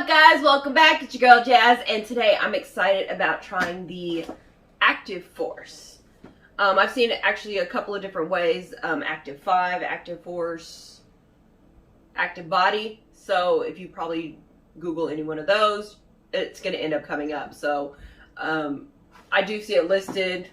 up, guys? Welcome back. It's your girl Jazz, and today I'm excited about trying the Activeforce. I've seen it actually a couple of different ways: Active5, Activeforce, Activebody. So if you probably Google any one of those, it's going to end up coming up. So I do see it listed,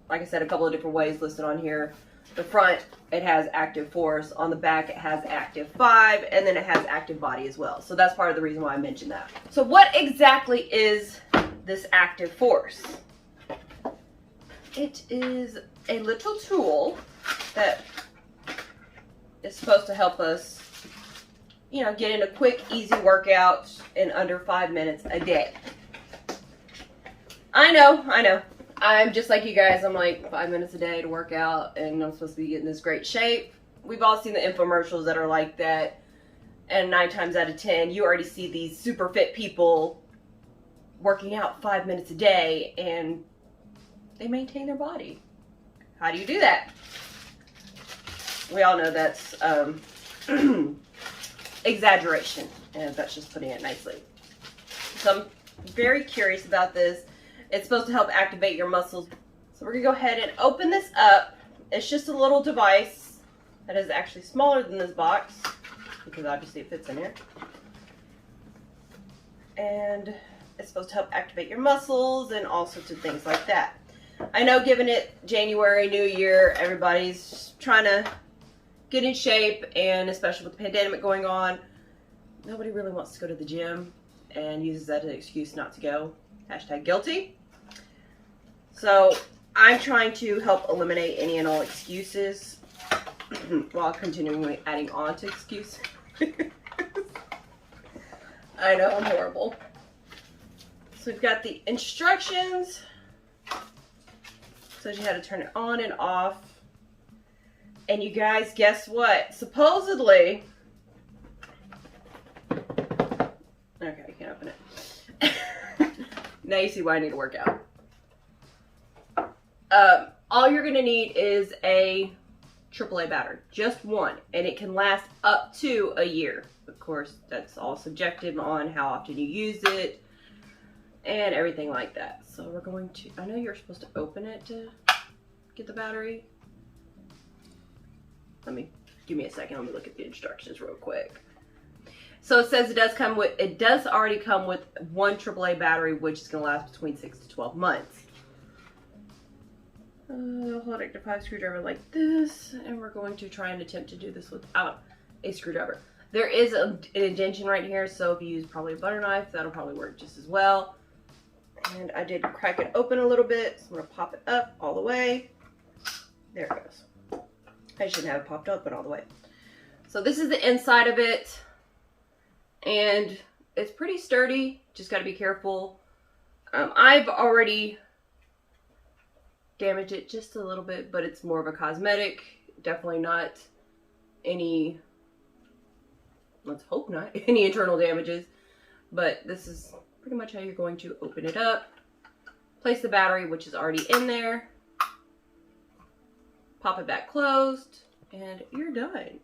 like I said, a couple of different ways listed on here. The front, it has Activeforce. On the back, it has Active5, and then it has Activebody as well. So that's part of the reason why I mentioned that. So what exactly is this Activeforce? It is a little tool that is supposed to help us, you know, get in a quick, easy workout in under 5 minutes a day. I know. I'm just like you guys. I'm like 5 minutes a day to work out, and I'm supposed to be getting this great shape. We've all seen the infomercials that are like that, and 9 times out of 10, you already see these super fit people working out 5 minutes a day, and they maintain their body. How do you do that? We all know that's exaggeration, and that's just putting it nicely. So I'm very curious about this. It's supposed to help activate your muscles. So we're going to go ahead and open this up. It's just a little device that is actually smaller than this box, because obviously it fits in here. And it's supposed to help activate your muscles and all sorts of things like that. I know, given it January, New Year, everybody's trying to get in shape, and especially with the pandemic going on, nobody really wants to go to the gym and uses that as an excuse not to go. Hashtag guilty. So I'm trying to help eliminate any and all excuses while continuing adding on to excuses. I know, I'm horrible. So we've got the instructions. Says you how to turn it on and off. And you guys, guess what? Supposedly, okay, I can't open it. Now you see why I need to work out. All you're going to need is a AAA battery. Just one. And it can last up to a year. Of course, that's all subjective on how often you use it and everything like that. So we're going to, I know you're supposed to open it to get the battery. Give me a second. Let me look at the instructions real quick. So it says it does already come with one AAA battery, which is going to last between 6 to 12 months. Hold Active5 screwdriver like this, and we're going to try and attempt to do this without a screwdriver. There is an indentation right here, so if you use probably a butter knife, that'll probably work just as well. And I did crack it open a little bit, so I'm going to pop it up all the way. There it goes. I shouldn't have it popped open all the way. So this is the inside of it. And it's pretty sturdy, just got to be careful. I've already damaged it just a little bit, but it's more of a cosmetic. Definitely not any, let's hope not, any internal damages. But this is pretty much how you're going to open it up. Place the battery, which is already in there. Pop it back closed, and you're done.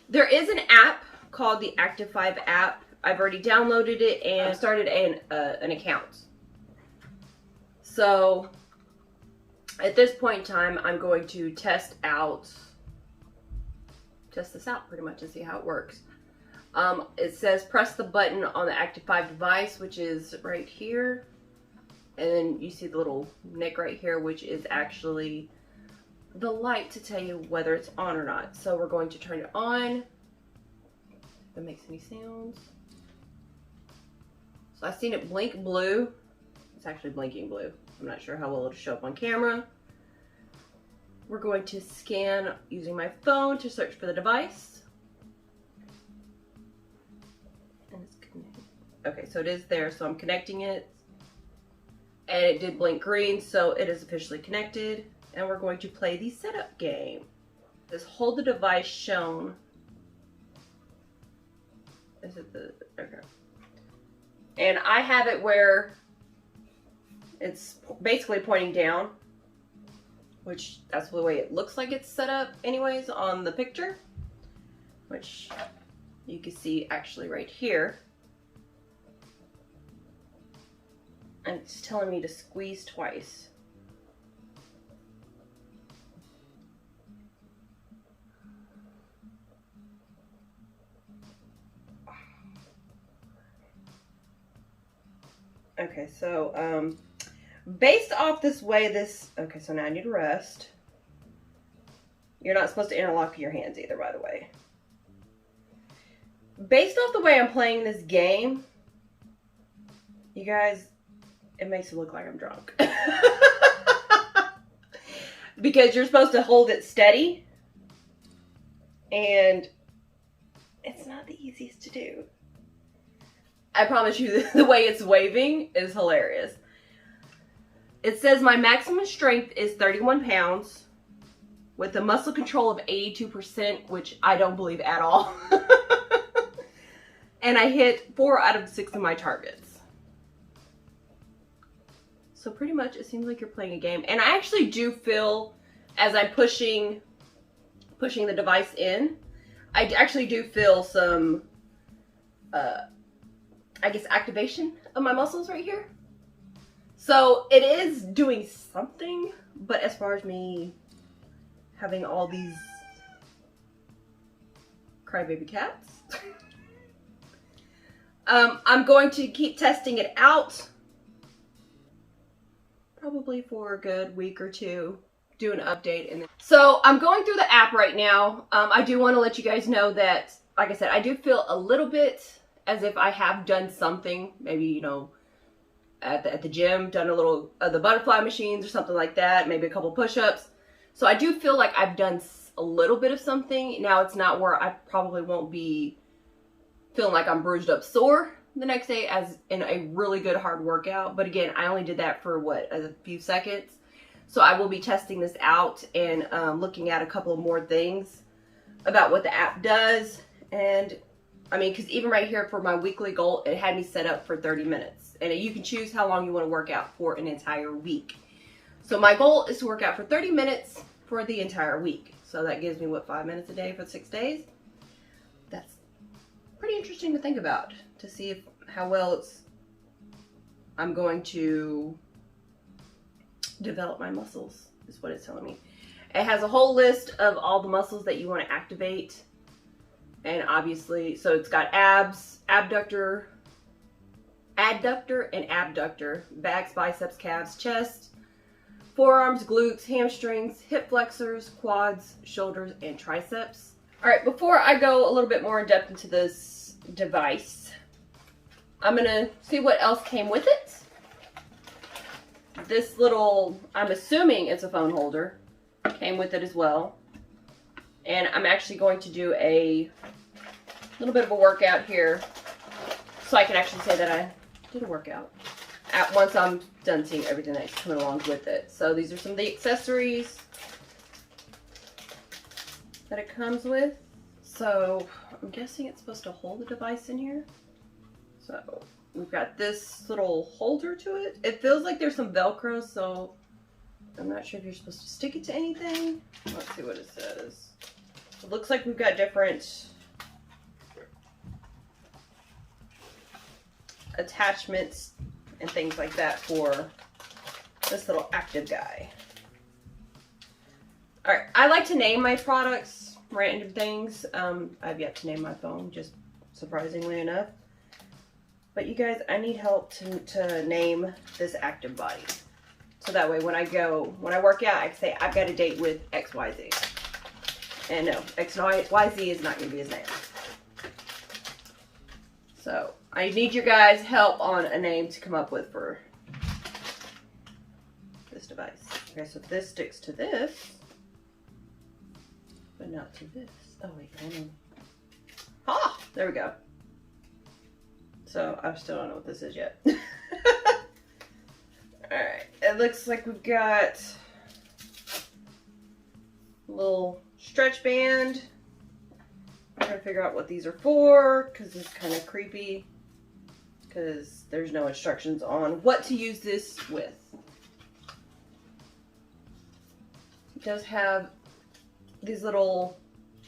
There is an app called the Active5 app. I've already downloaded it and started an account. So at this point in time, I'm going to test this out pretty much and see how it works. It says press the button on the Active5 device, which is right here. And then you see the little nick right here, which is actually the light to tell you whether it's on or not. So we're going to turn it on. If it makes any sounds. So I've seen it blink blue. It's actually blinking blue. I'm not sure how well it'll show up on camera. We're going to scan using my phone to search for the device. And it's connected. Okay, so it is there, so I'm connecting it. And it did blink green, so it is officially connected. And we're going to play the setup game. Just hold the device shown. Is it the, okay. And I have it where it's basically pointing down, which that's the way it looks like it's set up anyways on the picture, which you can see actually right here. And it's telling me to squeeze twice. Okay, so based off this way okay, so now I need to rest. You're not supposed to interlock your hands either, by the way. Based off the way I'm playing this game, you guys, it makes it look like I'm drunk. Because you're supposed to hold it steady, and it's not the easiest to do. I promise you, the way it's waving is hilarious. It says my maximum strength is 31 pounds with a muscle control of 82%, which I don't believe at all. And I hit 4 out of 6 of my targets. So pretty much it seems like you're playing a game. And I actually do feel, as I'm pushing the device in, I actually do feel some, I guess, activation of my muscles right here. So it is doing something, but as far as me having all these crybaby cats, I'm going to keep testing it out, probably for a good week or two, do an update. And so I'm going through the app right now. I do want to let you guys know that, like I said, I do feel a little bit as if I have done something, maybe, you know, at the gym, done a little of the butterfly machines or something like that, maybe a couple push-ups. So I do feel like I've done a little bit of something. Now it's not where I probably won't be feeling like I'm bruised up sore the next day as in a really good hard workout. But again, I only did that for what, a few seconds. So I will be testing this out and looking at a couple of more things about what the app does. And I mean, because even right here for my weekly goal, it had me set up for 30 minutes. And you can choose how long you want to work out for an entire week. So my goal is to work out for 30 minutes for the entire week. So that gives me, what, 5 minutes a day for 6 days? That's pretty interesting to think about, to see how well I'm going to develop my muscles, is what it's telling me. It has a whole list of all the muscles that you want to activate. And obviously, so it's got abs, adductor, and abductor, backs, biceps, calves, chest, forearms, glutes, hamstrings, hip flexors, quads, shoulders, and triceps. All right, before I go a little bit more in depth into this device, I'm gonna see what else came with it. This little, I'm assuming it's a phone holder, came with it as well. And I'm actually going to do a little bit of a workout here so I can actually say that I did a workout once I'm done seeing everything that's coming along with it. So these are some of the accessories that it comes with. So I'm guessing it's supposed to hold the device in here. So we've got this little holder to it. It feels like there's some Velcro, so I'm not sure if you're supposed to stick it to anything. Let's see what it says. It looks like we've got different attachments and things like that for this little active guy. All right, I like to name my products random things. I've yet to name my phone, just surprisingly enough. But you guys, I need help to name this Activebody. So that way when I work out, I can say I've got a date with XYZ. And no, XYZ is not going to be his name. So I need your guys' help on a name to come up with for this device. Okay, so this sticks to this, but not to this. Oh wait, hold on. Ah, there we go. So I still don't know what this is yet. Alright, it looks like we've got a little stretch band. I'm trying to figure out what these are for, because it's kind of creepy, because there's no instructions on what to use this with. It does have these little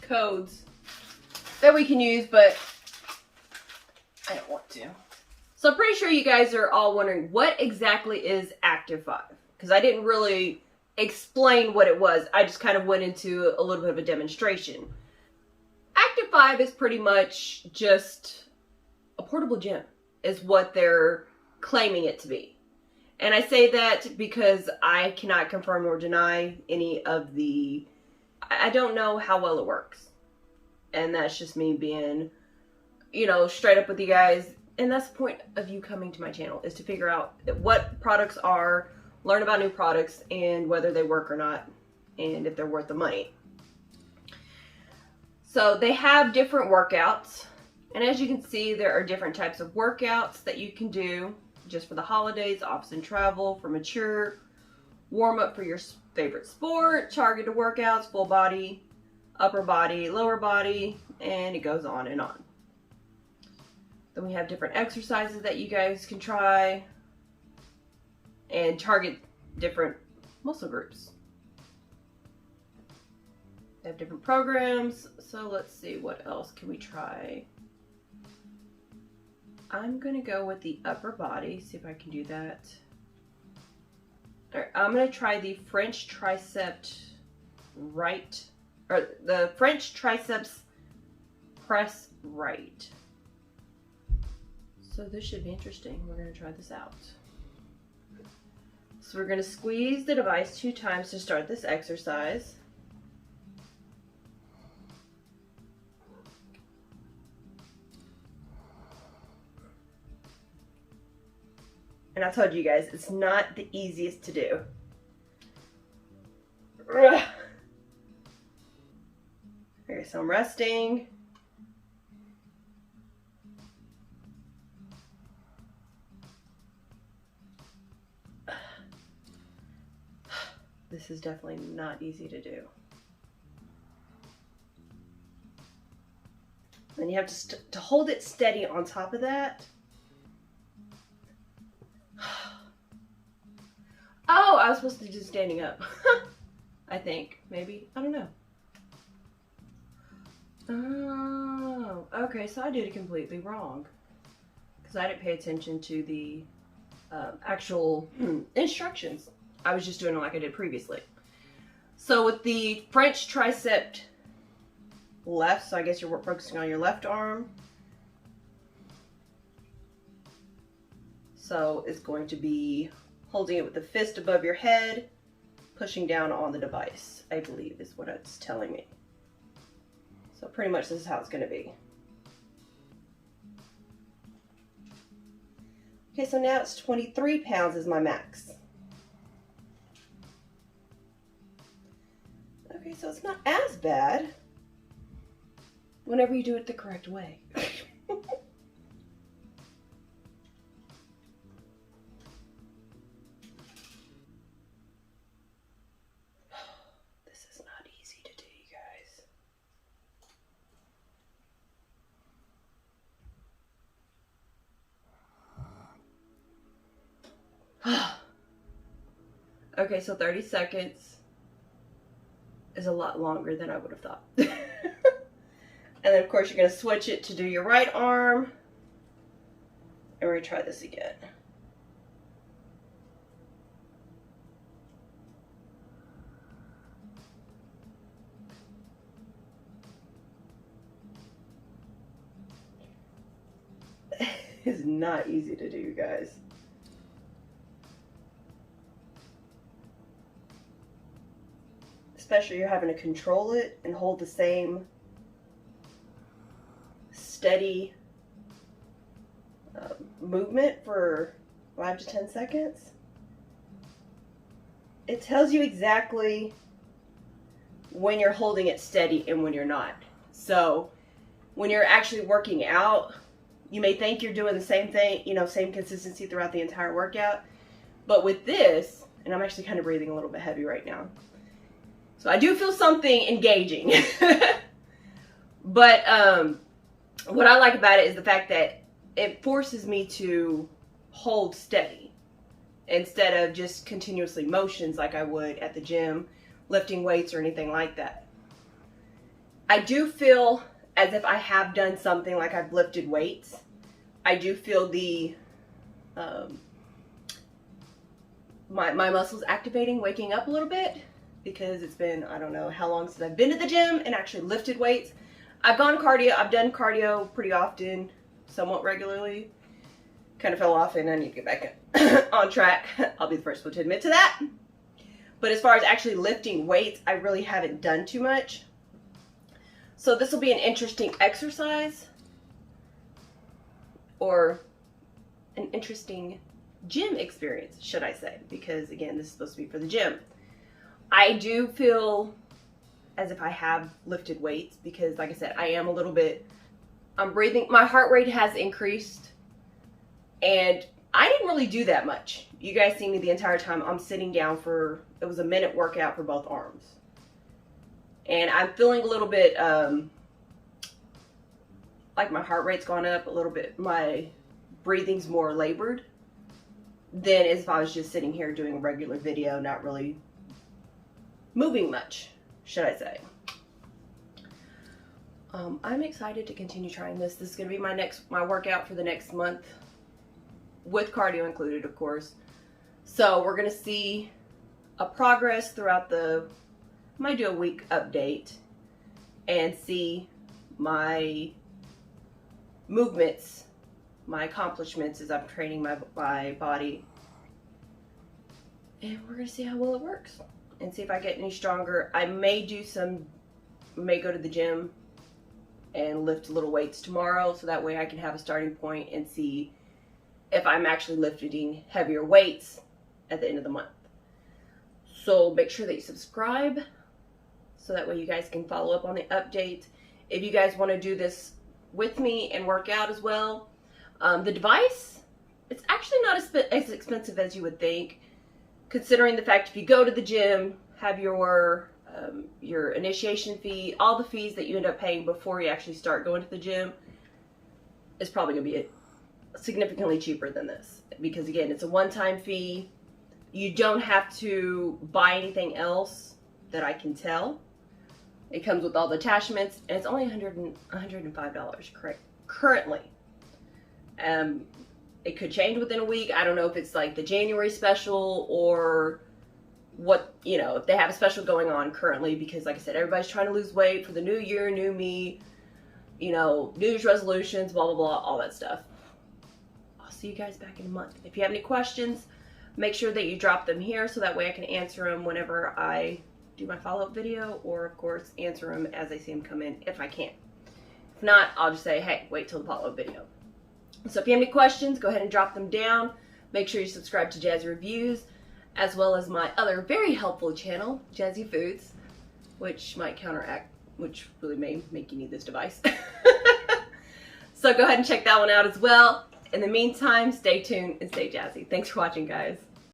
codes that we can use, but I don't want to. So I'm pretty sure you guys are all wondering, what exactly is Active5? Because I didn't really explain what it was. I just kind of went into a little bit of a demonstration. Active5 is pretty much just a portable gym, is what they're claiming it to be. And I say that because I cannot confirm or deny any of the... I don't know how well it works. And that's just me being, you know, straight up with you guys. And that's the point of you coming to my channel, is to figure out what products are, learn about new products, and whether they work or not, and if they're worth the money. So they have different workouts. And as you can see, there are different types of workouts that you can do just for the holidays, office and travel, for mature, warm up for your favorite sport, targeted workouts, full body, upper body, lower body, and it goes on and on. Then we have different exercises that you guys can try and target different muscle groups. They have different programs, so let's see, what else can we try? I'm gonna go with the upper body, see if I can do that. All right, I'm gonna try the French tricep right, or the French triceps press right. So this should be interesting. We're gonna try this out. So we're gonna squeeze the device 2 times to start this exercise. And I told you guys, it's not the easiest to do. Okay, so I'm resting. This is definitely not easy to do. And you have to hold it steady on top of that. Oh, I was supposed to do standing up. I think, maybe. I don't know. Oh, okay, so I did it completely wrong. Because I didn't pay attention to the actual instructions. I was just doing it like I did previously. So with the French tricep left, so I guess you're focusing on your left arm. So it's going to be holding it with the fist above your head, pushing down on the device, I believe is what it's telling me. So pretty much this is how it's going to be. Okay, so now it's 23 pounds is my max. Okay, so it's not as bad whenever you do it the correct way. This is not easy to do, you guys. Okay, so 30 seconds is a lot longer than I would have thought. And then of course you're going to switch it to do your right arm. And we're going to try this again. It's not easy to do, you guys. Especially you're having to control it and hold the same steady movement for 5 to 10 seconds. It tells you exactly when you're holding it steady and when you're not. So when you're actually working out, you may think you're doing the same thing, you know, same consistency throughout the entire workout. But with this, and I'm actually kind of breathing a little bit heavy right now, so I do feel something engaging. But what I like about it is the fact that it forces me to hold steady instead of just continuously motions like I would at the gym, lifting weights or anything like that. I do feel as if I have done something like I've lifted weights. I do feel the my muscles activating, waking up a little bit, because it's been, I don't know how long since I've been to the gym and actually lifted weights. I've done cardio pretty often, somewhat regularly. Kind of fell off and I need to get back on track. I'll be the first one to admit to that. But as far as actually lifting weights, I really haven't done too much. So this will be an interesting exercise, or an interesting gym experience, should I say, because again, this is supposed to be for the gym. I do feel as if I have lifted weights because, like I said, I am a little bit, I'm breathing, my heart rate has increased, and I didn't really do that much. You guys see me the entire time. I'm sitting down for, it was a minute workout for both arms. And I'm feeling a little bit, like my heart rate's gone up a little bit. My breathing's more labored than as if I was just sitting here doing a regular video, not really moving much, should I say. I'm excited to continue trying this. This is going to be my workout for the next month, with cardio included, of course. So we're going to see a progress throughout the, I might do a week update and see my movements, my accomplishments as I'm training my body. And we're going to see how well it works and see if I get any stronger. I may go to the gym and lift little weights tomorrow, so that way I can have a starting point and see if I'm actually lifting heavier weights at the end of the month. So make sure that you subscribe so that way you guys can follow up on the updates. If you guys want to do this with me and work out as well, the device, it's actually not as expensive as you would think, considering the fact if you go to the gym, have your initiation fee, all the fees that you end up paying before you actually start going to the gym, is probably going to be significantly cheaper than this, because again, it's a one-time fee. You don't have to buy anything else that I can tell. It comes with all the attachments, and it's only $105 currently. It could change within a week. I don't know if it's like the January special or what, you know, if they have a special going on currently, because like I said, everybody's trying to lose weight for the new year, new me, you know, New Year's resolutions, blah, blah, blah, all that stuff. I'll see you guys back in a month. If you have any questions, make sure that you drop them here so that way I can answer them whenever I do my follow-up video, or of course answer them as I see them come in if I can. If not, I'll just say, hey, wait till the follow-up video. So if you have any questions, go ahead and drop them down. Make sure you subscribe to Jazzy Reviews, as well as my other very helpful channel, Jazzy Foods, which might counteract, which really may make you need this device. So go ahead and check that one out as well. In the meantime, stay tuned and stay jazzy. Thanks for watching, guys.